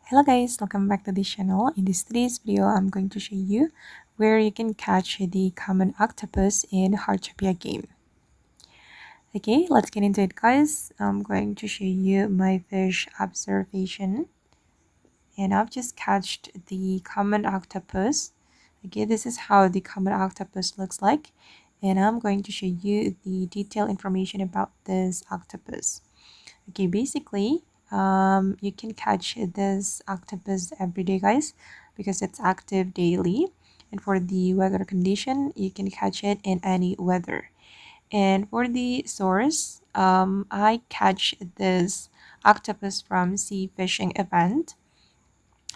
Hello guys, welcome back to this channel. In today's video, I'm going to show you where you can catch the common octopus in Heartopia game. Okay, let's get into it guys. I'm going to show you my fish observation. And I've just catched the common octopus. Okay, this is how the common octopus looks like. And I'm going to show you the detailed information about this octopus. Okay, basically, you can catch this octopus every day, guys, because it's active daily. And for the weather condition, you can catch it in any weather. And for the source, I catch this octopus from sea fishing event.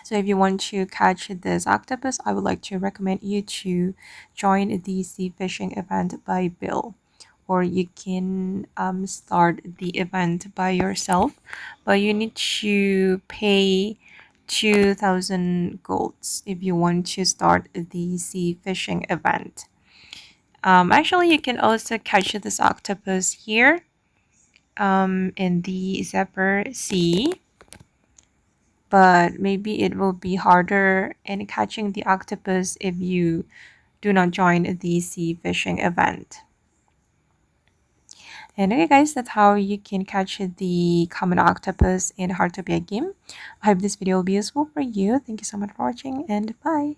So if you want to catch this octopus, I would like to recommend you to join the sea fishing event by Bill, or you can start the event by yourself, but you need to pay 2,000 golds if you want to start the sea fishing event. Actually, you can also catch this octopus here in the Zephyr Sea, but maybe it will be harder in catching the octopus if you do not join the sea fishing event. And okay guys, that's how you can catch the common octopus in Heartopia game. I hope this video will be useful for you. Thank you so much for watching and bye.